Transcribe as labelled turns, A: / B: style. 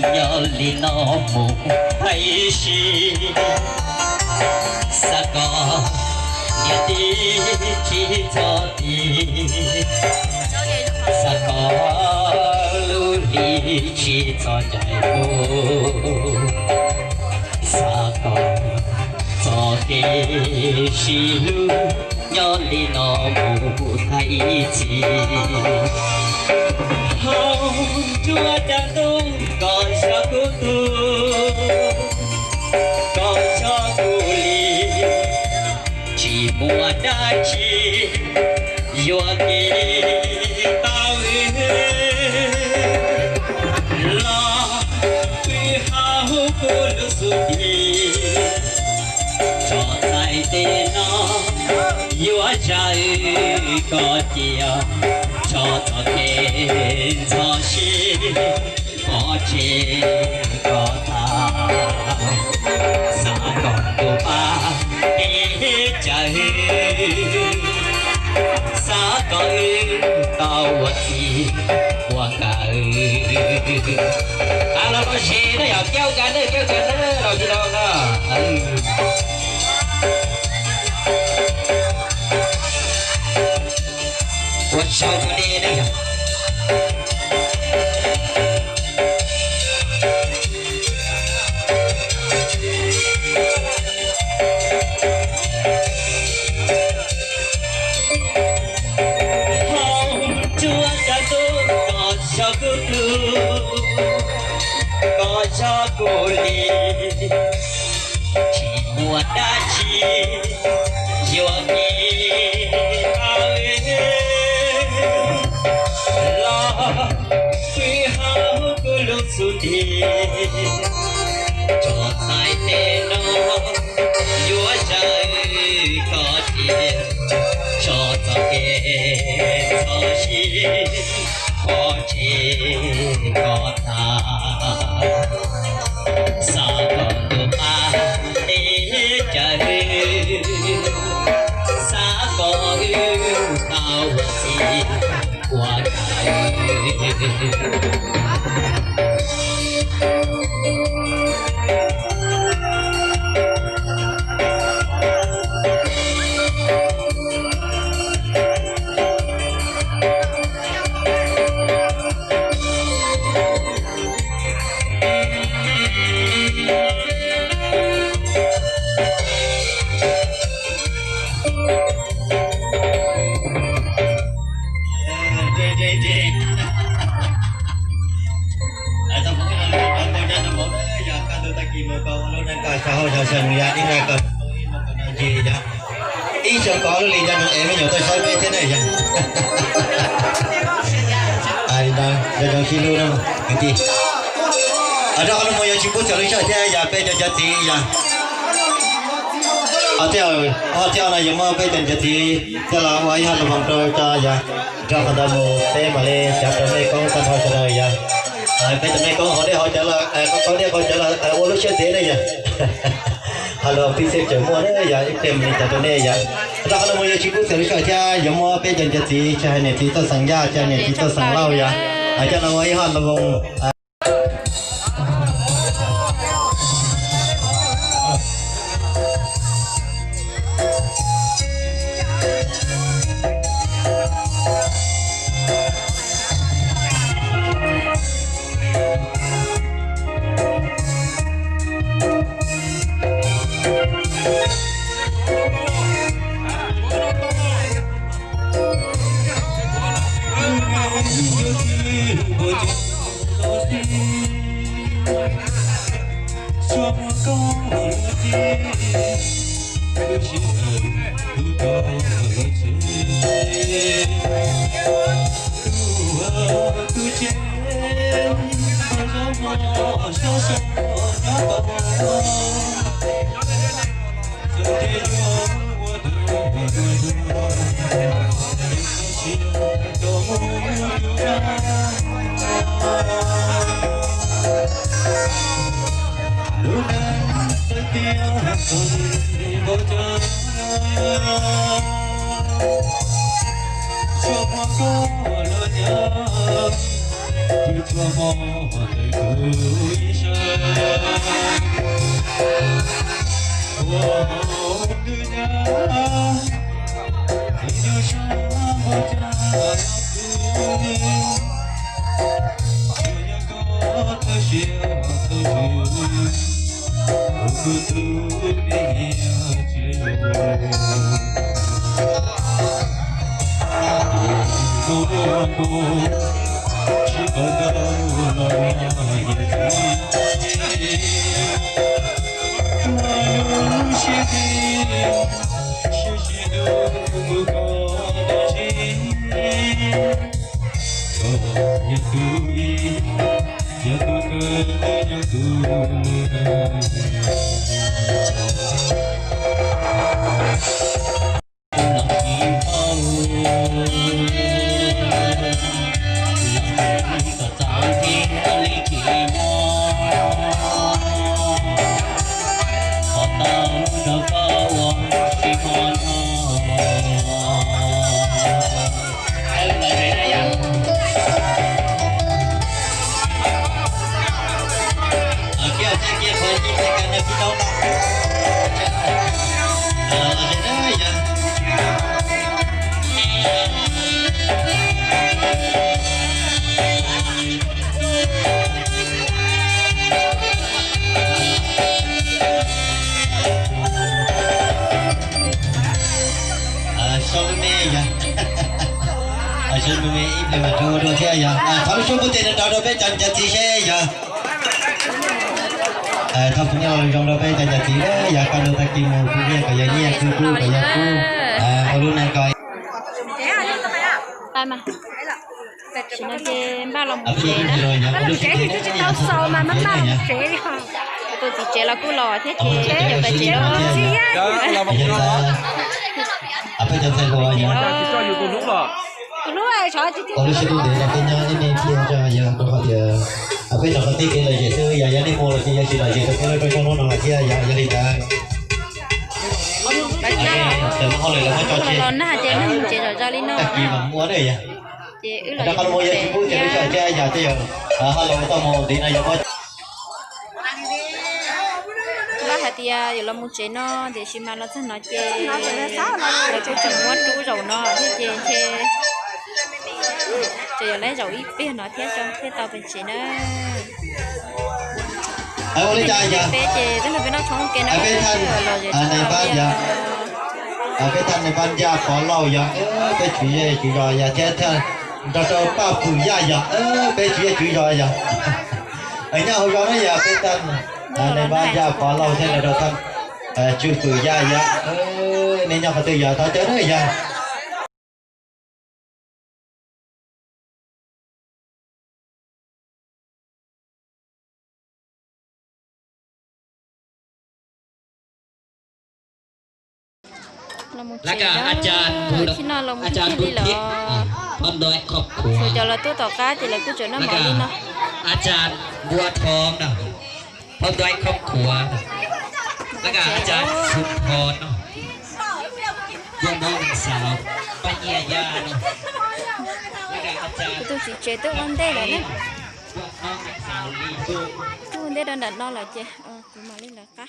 A: nhỏ li nó mù hay si sa có nhà đi chỉ cho đi sa có lưu đi chỉ cho chạy vô sa có cho đi si lưu nhỏ li nó mù hay chi hồng chúa cha tung còn cho cô tu còn cho cô ly chỉ mùa đã chi yêu kỳ tao lo quy hao cô lưu su đi cho tay tên nó yêu trái có chia cho tao kể cho chi có chi có tha xa còn cô ba đi chạy xa còn tao vật gì qua cả nó nói gì nó giờ kéo cả nó đâu chứ đâu đó quên sao cho đi đây cho cô ly chỉ mùa đã chi yêu đi tao lo quy hao cô lúc xuống đi cho tay tên nó yêu trời có tiền cho tao kể cho chi có chi có tha xa còn được đi trời xa có tao gì qua đời ý cho có lý do em nhiều tôi say thế này vậy ai đó giờ khi luôn đâu cái gì ở đó nó mới chỉ có chờ lấy thế giờ bây giờ gì giờ ở theo này giờ bây giờ gì cho là ngoài hàng là bằng đôi cho giờ cho phần đầu thế mà lên chặt đến đây có con thôi chờ giờ bây giờ này có họ đây họ trả lời có đây họ trả lời ô lúc thế đây giờ hello phi xe chở mua đấy giờ tìm mình chở đây giờ đó là một chiếc xe lấy theo giờ mua bây giờ gì cho này thì tôi sang gia cho này thì tôi sang lâu giờ cho nó ngoài hàng là vùng Hãy subscribe cho kênh Ghiền Mì Gõ để không bỏ lỡ những video hấp dẫn. 一生，我的家，你就是我家的父母。这样过的小日子，不独立要接受。Thằng cũng nhau trong đó bây giờ chỉ đó giờ con được kim một cái gì cái gì cứ cái gì cứ luôn ăn coi.
B: Đây mà. Chỉ nói chế ba lòng chế đó. Ba lòng chế thì cứ tao sầu mà mất ba lòng chế đi hả? Tôi chỉ chế là cú lò thế chế giờ phải chế đó.
C: Là một lò.
A: Bây giờ thầy gọi nhá.
C: Cho nhiều cùng lúc lò.
B: Lúc này cho chị.
A: Còn lúc sẽ để là cái nhà cái này kia cho giờ tôi hỏi giờ. Bây giờ có tí cái lời giải thư giờ đi mua là chỉ chỉ là gì tôi cho nó là kia giờ đi ta. Từ mà hồi là cho chị.
B: Còn nó hả chị nó chị rồi cho đi nó.
A: Gì mà mua đấy vậy?
B: Chị ư là.
A: Đã con mua giờ chị mua chị cho chơi giờ tới giờ. Hello tao mua đi này giờ có.
B: Ba hạt tia giờ là mua chế nó để xin mà nó sẽ nói chế. Rồi tôi chừng muốn chú rồi nó thế chế chế. Chị lấy dầu ít biết nói thế cho thế tao phải chế nó.
A: Lấy chai giờ.
B: Bé chế tức là bên nó chống cái nó.
A: Cái thân này ban giờ. Cái thân này ban giờ có lâu giờ. Cái chuyện rồi giờ thế thôi. Cho ba phụ gia giờ. Cái chuyện rồi giờ. Ở nhà hồi đó nó giờ cái thân này ban giờ có lâu thế là đồ thân. Chưa phụ gia giờ. Nên nhau phải từ giờ tao chết nữa giờ.
C: Là cảอาจารย์บุตรพร้อมโดยครอบครัว
B: rồi giờ là tôi tỏ cá thì là cứ chuyện nó mở đi nó
C: อาจารย์บัวทองนะพร้อมโดยครอบครัวแล้วก็อาจารย์สุนทรเนาะยังน้องสาวไปเยี่ยยาเนาะแล้วก็อาจารย์
B: tôi chỉ chế tôi ăn đây là đấy
C: น้องสาวลีจู
B: tôi ăn đây đơn đặt nó là chế cũng mà lên là cá